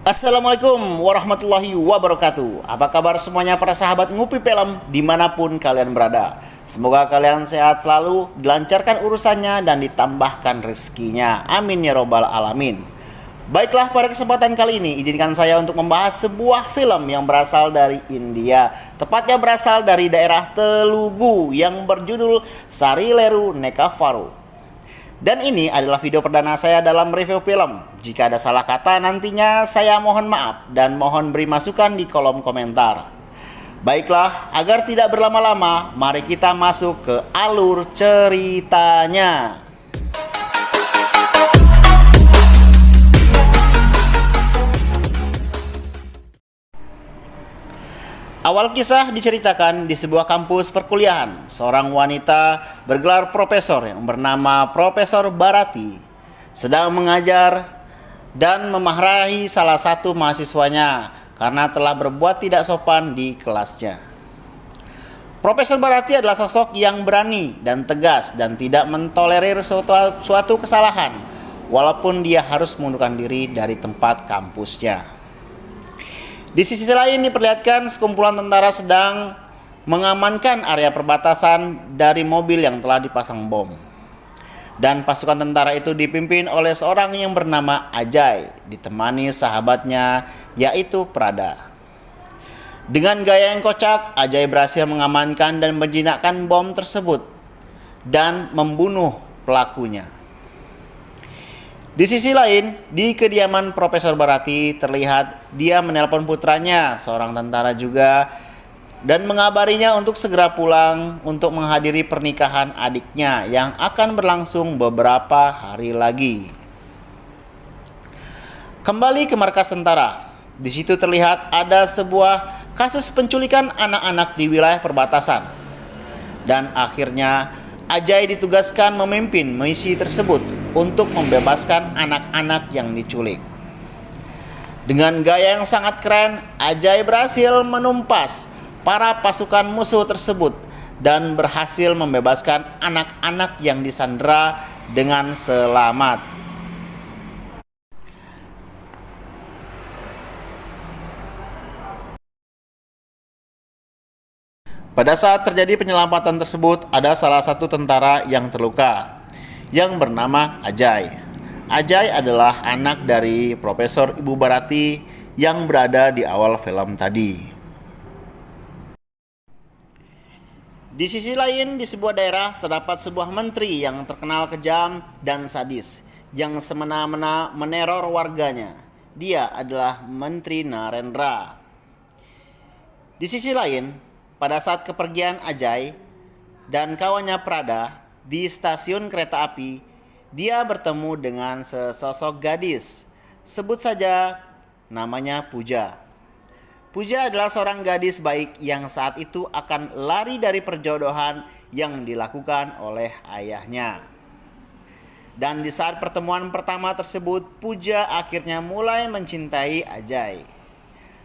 Assalamualaikum warahmatullahi wabarakatuh. Apa kabar semuanya para sahabat Ngupi Film dimanapun kalian berada. Semoga kalian sehat selalu, dilancarkan urusannya dan ditambahkan rezekinya. Amin ya robbal alamin. Baiklah, pada kesempatan kali ini izinkan saya untuk membahas sebuah film yang berasal dari India. Tepatnya berasal dari daerah Telugu yang berjudul Sarileru Nekavaru. Dan ini adalah video perdana saya dalam review film. Jika ada salah kata nantinya saya mohon maaf dan mohon beri masukan di kolom komentar. Baiklah, agar tidak berlama-lama, mari kita masuk ke alur ceritanya. Awal kisah diceritakan di sebuah kampus perkuliahan. Seorang wanita bergelar profesor yang bernama Profesor Bharati sedang mengajar dan memarahi salah satu mahasiswanya karena telah berbuat tidak sopan di kelasnya. Profesor Bharati adalah sosok yang berani dan tegas dan tidak mentolerir suatu kesalahan walaupun dia harus mengundurkan diri dari tempat kampusnya. Di sisi lain diperlihatkan sekumpulan tentara sedang mengamankan area perbatasan dari mobil yang telah dipasang bom. Dan pasukan tentara itu dipimpin oleh seorang yang bernama Ajay, ditemani sahabatnya yaitu Prada. Dengan gaya yang kocak, Ajay berhasil mengamankan dan menjinakkan bom tersebut dan membunuh pelakunya. Di sisi lain, di kediaman Profesor Bharati terlihat dia menelpon putranya, seorang tentara juga, dan mengabarinya untuk segera pulang untuk menghadiri pernikahan adiknya yang akan berlangsung beberapa hari lagi. Kembali ke markas tentara. Di situ terlihat ada sebuah kasus penculikan anak-anak di wilayah perbatasan. Dan akhirnya Ajay ditugaskan memimpin misi tersebut untuk membebaskan anak-anak yang diculik. Dengan gaya yang sangat keren, Ajay berhasil menumpas para pasukan musuh tersebut dan berhasil membebaskan anak-anak yang disandera dengan selamat. Pada saat terjadi penyelamatan tersebut, ada salah satu tentara yang terluka yang bernama Ajay. Ajay adalah anak dari Profesor Ibu Bharati yang berada di awal film tadi. Di sisi lain, di sebuah daerah terdapat sebuah menteri yang terkenal kejam dan sadis yang semena-mena meneror warganya. Dia adalah Menteri Narendra. Di sisi lain, pada saat kepergian Ajay dan kawannya Prada di stasiun kereta api, dia bertemu dengan sesosok gadis. Sebut saja namanya Puja. Puja adalah seorang gadis baik yang saat itu akan lari dari perjodohan yang dilakukan oleh ayahnya. Dan di saat pertemuan pertama tersebut, Puja akhirnya mulai mencintai Ajay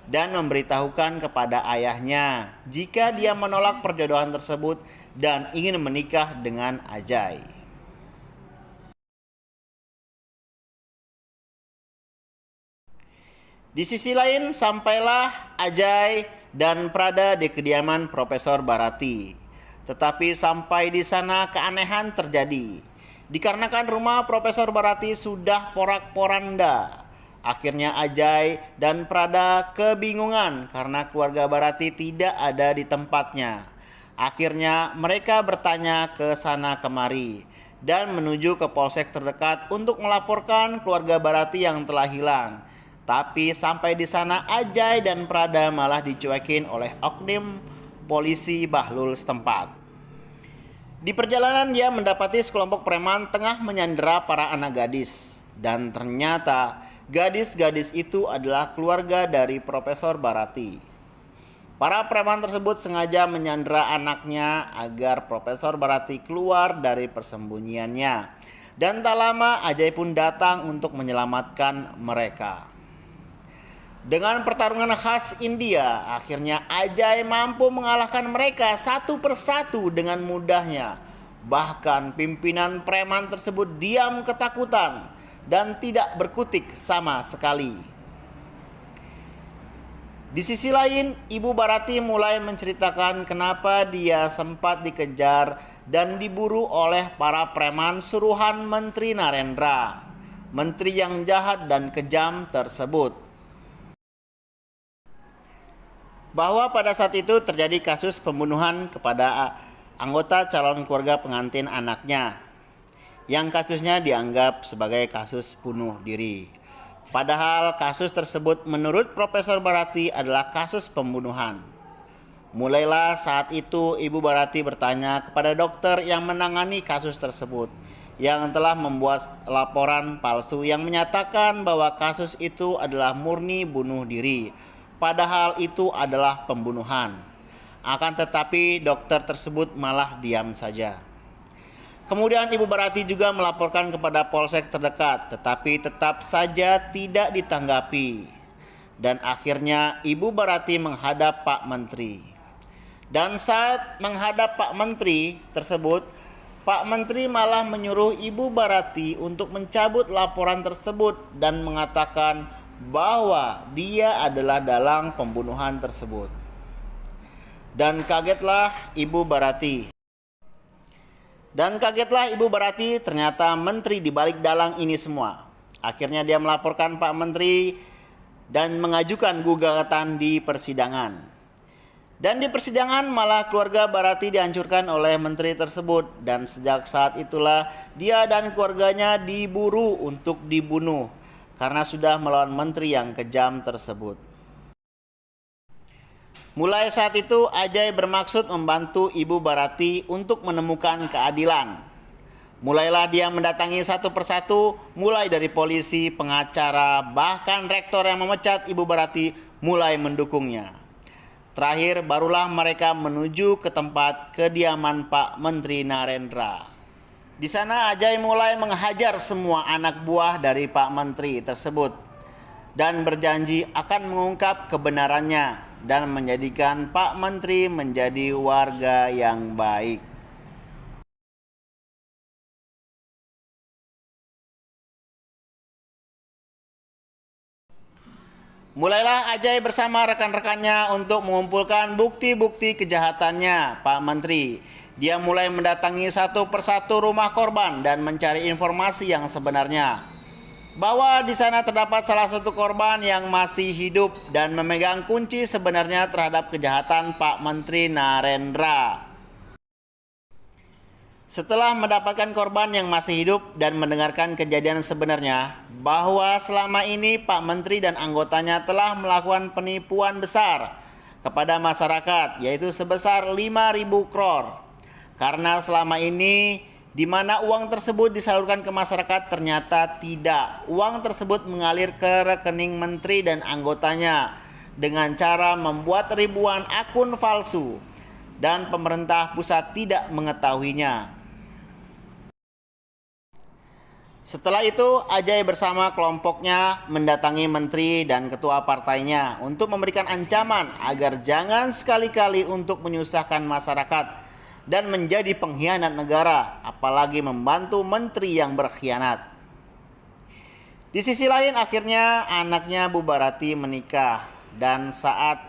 dan memberitahukan kepada ayahnya jika dia menolak perjodohan tersebut dan ingin menikah dengan Ajay. Di sisi lain, sampailah Ajay dan Prada di kediaman Profesor Bharati. Tetapi sampai di sana keanehan terjadi. Dikarenakan rumah Profesor Bharati sudah porak-poranda. Akhirnya Ajay dan Prada kebingungan karena keluarga Bharati tidak ada di tempatnya. Akhirnya mereka bertanya ke sana kemari dan menuju ke polsek terdekat untuk melaporkan keluarga Bharati yang telah hilang. Tapi sampai di sana Ajay dan Prada malah dicuekin oleh oknum polisi Bahlul setempat. Di perjalanan dia mendapati sekelompok preman tengah menyandera para anak gadis. Dan ternyata gadis-gadis itu adalah keluarga dari Profesor Bharati. Para preman tersebut sengaja menyandera anaknya agar Profesor Bharati keluar dari persembunyiannya. Dan tak lama Ajay pun datang untuk menyelamatkan mereka. Dengan pertarungan khas India, akhirnya Ajay mampu mengalahkan mereka satu persatu dengan mudahnya. Bahkan pimpinan preman tersebut diam ketakutan dan tidak berkutik sama sekali. Di sisi lain, Ibu Barati mulai menceritakan kenapa dia sempat dikejar dan diburu oleh para preman suruhan Menteri Narendra, menteri yang jahat dan kejam tersebut. Bahwa pada saat itu terjadi kasus pembunuhan kepada anggota calon keluarga pengantin anaknya, yang kasusnya dianggap sebagai kasus bunuh diri. Padahal kasus tersebut menurut Profesor Barati adalah kasus pembunuhan. Mulailah saat itu Ibu Barati bertanya kepada dokter yang menangani kasus tersebut, yang telah membuat laporan palsu yang menyatakan bahwa kasus itu adalah murni bunuh diri, padahal itu adalah pembunuhan. Akan tetapi dokter tersebut malah diam saja. Kemudian Ibu Barati juga melaporkan kepada polsek terdekat, tetapi tetap saja tidak ditanggapi. Dan akhirnya Ibu Barati menghadap Pak Menteri. Dan saat menghadap Pak Menteri tersebut, Pak Menteri malah menyuruh Ibu Barati untuk mencabut laporan tersebut dan mengatakan bahwa dia adalah dalang pembunuhan tersebut. Dan kagetlah Ibu Barati. Ternyata menteri di balik dalang ini semua. Akhirnya dia melaporkan Pak Menteri dan mengajukan gugatan di persidangan. Dan di persidangan malah keluarga Barati dihancurkan oleh menteri tersebut. Dan sejak saat itulah dia dan keluarganya diburu untuk dibunuh karena sudah melawan menteri yang kejam tersebut. Mulai saat itu, Ajay bermaksud membantu Ibu Barati untuk menemukan keadilan. Mulailah dia mendatangi satu persatu, mulai dari polisi, pengacara, bahkan rektor yang memecat Ibu Barati mulai mendukungnya. Terakhir, barulah mereka menuju ke tempat kediaman Pak Menteri Narendra. Di sana Ajay mulai menghajar semua anak buah dari Pak Menteri tersebut dan berjanji akan mengungkap kebenarannya dan menjadikan Pak Menteri menjadi warga yang baik. Mulailah Ajay bersama rekan-rekannya untuk mengumpulkan bukti-bukti kejahatannya Pak Menteri. Dia mulai mendatangi satu persatu rumah korban dan mencari informasi yang sebenarnya. Bahwa di sana terdapat salah satu korban yang masih hidup dan memegang kunci sebenarnya terhadap kejahatan Pak Menteri Narendra. Setelah mendapatkan korban yang masih hidup dan mendengarkan kejadian sebenarnya, bahwa selama ini Pak Menteri dan anggotanya telah melakukan penipuan besar kepada masyarakat, yaitu sebesar 5.000 crore. Karena selama ini di mana uang tersebut disalurkan ke masyarakat ternyata tidak. Uang tersebut mengalir ke rekening menteri dan anggotanya dengan cara membuat ribuan akun palsu dan pemerintah pusat tidak mengetahuinya. Setelah itu, Ajay bersama kelompoknya mendatangi menteri dan ketua partainya untuk memberikan ancaman agar jangan sekali-kali untuk menyusahkan masyarakat dan menjadi pengkhianat negara, apalagi membantu menteri yang berkhianat. Di sisi lain, akhirnya anaknya Bu Barati menikah, dan saat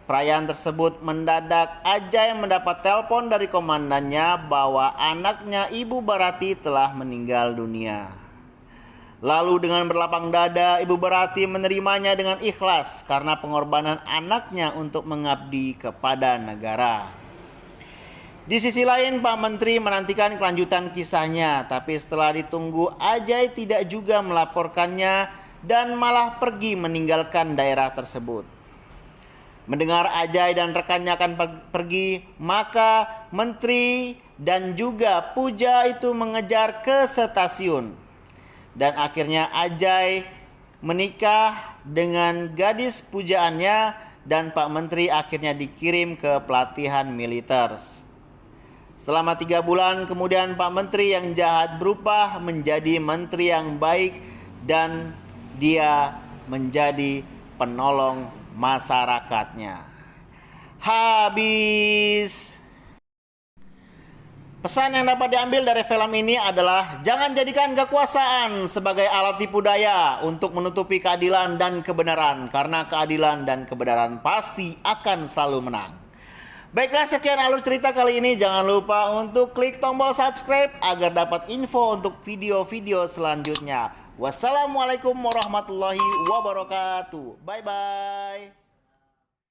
perayaan tersebut mendadak Ajay mendapat telepon dari komandannya bahwa anaknya Ibu Barati telah meninggal dunia. Lalu dengan berlapang dada Ibu Barati menerimanya dengan ikhlas karena pengorbanan anaknya untuk mengabdi kepada negara. Di sisi lain, Pak Menteri menantikan kelanjutan kisahnya, tapi setelah ditunggu, Ajay tidak juga melaporkannya dan malah pergi meninggalkan daerah tersebut. Mendengar Ajay dan rekannya akan pergi, maka Menteri dan juga Puja itu mengejar ke stasiun. Dan akhirnya Ajay menikah dengan gadis pujaannya dan Pak Menteri akhirnya dikirim ke pelatihan militer. Selama 3 bulan kemudian Pak Menteri yang jahat berubah menjadi menteri yang baik dan dia menjadi penolong masyarakatnya. Habis. Pesan yang dapat diambil dari film ini adalah jangan jadikan kekuasaan sebagai alat tipu daya untuk menutupi keadilan dan kebenaran, karena keadilan dan kebenaran pasti akan selalu menang. Baiklah, sekian alur cerita kali ini. Jangan lupa untuk klik tombol subscribe agar dapat info untuk video-video selanjutnya. Wassalamualaikum warahmatullahi wabarakatuh. Bye-bye.